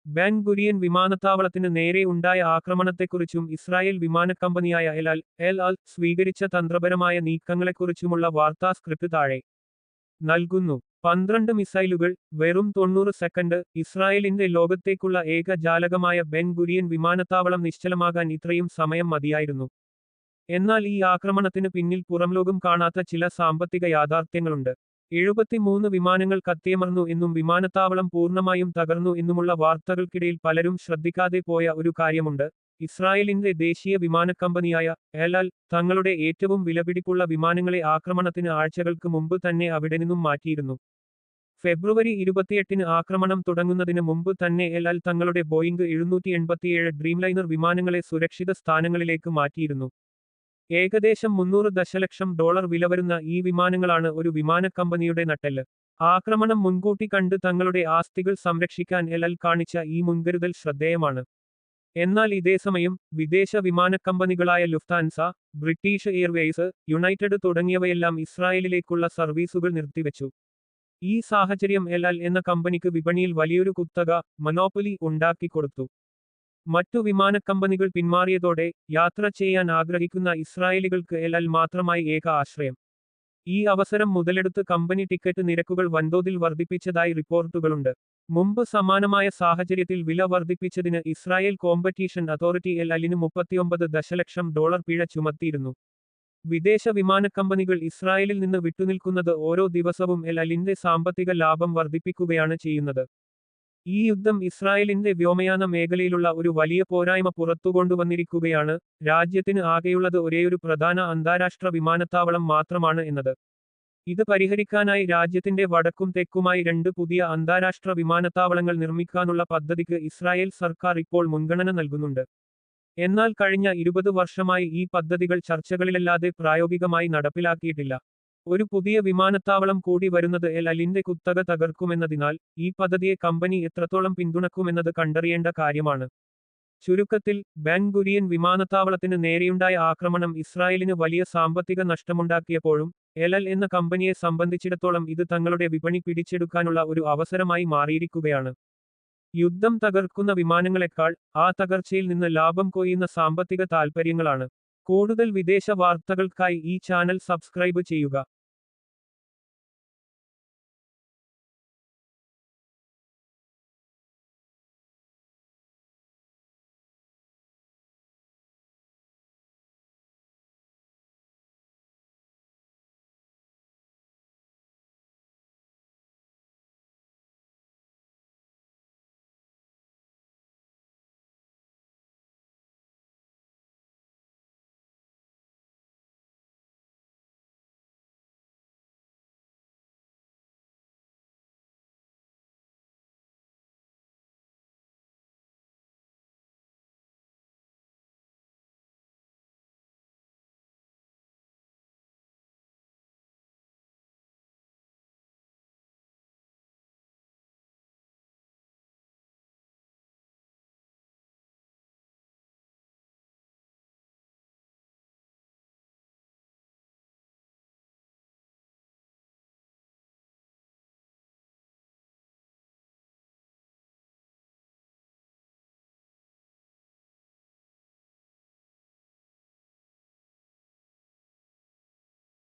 Ben ഗുരിയൻ വിമാനത്താവളത്തിന് നേരെ ഉണ്ടായ ആക്രമണത്തെക്കുറിച്ചും ഇസ്രായേൽ വിമാനക്കമ്പനിയായ എൽ അൽ സ്വീകരിച്ച തന്ത്രപരമായ നീക്കങ്ങളെക്കുറിച്ചുമുള്ള വാർത്താ സ്ക്രിപ്റ്റ് താഴെ നൽകുന്നു. 12 മിസൈലുകൾ, വെറും 90 സെക്കൻഡ്. ഇസ്രായേലിന്റെ ലോകത്തേക്കുള്ള ഏക ജാലകമായ ബെൻ ഗുരിയൻ വിമാനത്താവളം നിശ്ചലമാകാൻ ഇത്രയും സമയം മതിയായിരുന്നു. എന്നാൽ ഈ ആക്രമണത്തിന് പിന്നിൽ പുറംലോകം കാണാത്ത ചില സാമ്പത്തിക യാഥാർത്ഥ്യങ്ങളുണ്ട്. 73 വിമാനങ്ങൾ കത്തിയമർന്നു എന്നും വിമാനത്താവളം പൂർണ്ണമായും തകർന്നു എന്നുമുള്ള വാർത്തകൾക്കിടയിൽ പലരും ശ്രദ്ധിക്കാതെ പോയ ഒരു കാര്യമുണ്ട്. ഇസ്രായേലിന്റെ ദേശീയ വിമാനക്കമ്പനിയായ എൽ അൽ തങ്ങളുടെ ഏറ്റവും വിലപിടിപ്പുള്ള വിമാനങ്ങളെ ആക്രമണത്തിന് ആഴ്ചകൾക്ക് മുമ്പ് തന്നെ അവിടെ നിന്നും മാറ്റിയിരുന്നു. ഫെബ്രുവരി 28-ന് ആക്രമണം തുടങ്ങുന്നതിന് മുമ്പ് തന്നെ എൽ അൽ തങ്ങളുടെ ബോയിംഗ് 787 ഡ്രീംലൈനർ വിമാനങ്ങളെ സുരക്ഷിത സ്ഥാനങ്ങളിലേക്ക് മാറ്റിയിരുന്നു. ഏകദേശം $300 ദശലക്ഷം വില വരുന്ന ഈ വിമാനങ്ങളാണ് ഒരു വിമാനക്കമ്പനിയുടെ നട്ടെല്ല്. ആക്രമണം മുൻകൂട്ടി കണ്ട് തങ്ങളുടെ ആസ്തികൾ സംരക്ഷിക്കാൻ എൽ അൽ കാണിച്ച ഈ മുൻകരുതൽ ശ്രദ്ധേയമാണ്. എന്നാൽ ഇതേസമയം വിദേശ വിമാനക്കമ്പനികളായ ലുഫ്താൻസ, ബ്രിട്ടീഷ് എയർവേയ്സ്, യുണൈറ്റഡ് തുടങ്ങിയവയെല്ലാം ഇസ്രായേലിലേക്കുള്ള സർവീസുകൾ നിർത്തിവെച്ചു. ഈ സാഹചര്യം എൽ അൽ എന്ന കമ്പനിക്ക് വിപണിയിൽ വലിയൊരു കുത്തക മൊനോപ്പൊലി ഉണ്ടാക്കിക്കൊടുത്തു. മറ്റു വിമാനക്കമ്പനികൾ പിന്മാറിയതോടെ യാത്ര ചെയ്യാൻ ആഗ്രഹിക്കുന്ന ഇസ്രായേലികൾക്ക് എൽ അൽ മാത്രമായി ഏക ആശ്രയം. ഈ അവസരം മുതലെടുത്ത് കമ്പനി ടിക്കറ്റ് നിരക്കുകൾ വൻതോതിൽ വർദ്ധിപ്പിച്ചതായി റിപ്പോർട്ടുകളുണ്ട്. മുമ്പ് സമാനമായ സാഹചര്യത്തിൽ വില വർദ്ധിപ്പിച്ചതിന് ഇസ്രായേൽ കോമ്പറ്റീഷൻ അതോറിറ്റി എൽ അലിന് $39 ദശലക്ഷം പിഴ ചുമത്തിയിരുന്നു. വിദേശ വിമാനക്കമ്പനികൾ ഇസ്രായേലിൽ നിന്ന് വിട്ടുനിൽക്കുന്നത് ഓരോ ദിവസവും എൽ അലിന്റെ സാമ്പത്തിക ലാഭം വർദ്ധിപ്പിക്കുകയാണ് ചെയ്യുന്നത്. ഈ യുദ്ധം ഇസ്രായേലിന്റെ വ്യോമയാന മേഖലയിലുള്ള ഒരു വലിയ പോരായ്മ പുറത്തുകൊണ്ടുവന്നിരിക്കുകയാണ്. രാജ്യത്തിന് ആകെയുള്ളത് ഒരേയൊരു പ്രധാന അന്താരാഷ്ട്ര വിമാനത്താവളം മാത്രമാണ് എന്നത്. ഇത് പരിഹരിക്കാനായി രാജ്യത്തിന്റെ വടക്കും തെക്കുമായി 2 പുതിയ അന്താരാഷ്ട്ര വിമാനത്താവളങ്ങൾ നിർമ്മിക്കാനുള്ള പദ്ധതിക്ക് ഇസ്രായേൽ സർക്കാർ ഇപ്പോൾ മുൻഗണന നൽകുന്നുണ്ട്. എന്നാൽ കഴിഞ്ഞ 20 വർഷമായി ഈ പദ്ധതികൾ ചർച്ചകളിലല്ലാതെ പ്രായോഗികമായി നടപ്പിലാക്കിയിട്ടില്ല. ഒരു പുതിയ വിമാനത്താവളം കൂടി വരുന്നത് എൽ അലിന്റെ കുത്തക തകർക്കുമെന്നതിനാൽ ഈ പദ്ധതിയെ കമ്പനി എത്രത്തോളം പിന്തുണക്കുമെന്നത് കണ്ടറിയേണ്ട കാര്യമാണ്. ചുരുക്കത്തിൽ, ബെൻ ഗുരിയൻ വിമാനത്താവളത്തിന് നേരെയുണ്ടായ ആക്രമണം ഇസ്രായേലിന് വലിയ സാമ്പത്തിക നഷ്ടമുണ്ടാക്കിയപ്പോഴും എൽ അൽ എന്ന കമ്പനിയെ സംബന്ധിച്ചിടത്തോളം ഇത് തങ്ങളുടെ വിപണി പിടിച്ചെടുക്കാനുള്ള ഒരു അവസരമായി മാറിയിരിക്കുകയാണ്. യുദ്ധം തകർക്കുന്ന വിമാനങ്ങളെക്കാൾ ആ തകർച്ചയിൽ നിന്ന് ലാഭം കൊയ്യുന്ന സാമ്പത്തിക താൽപ്പര്യങ്ങളാണ്. കൂടുതൽ വിദേശ വാർത്തകൾക്കായി ഈ ചാനൽ സബ്സ്ക്രൈബ് ചെയ്യുക.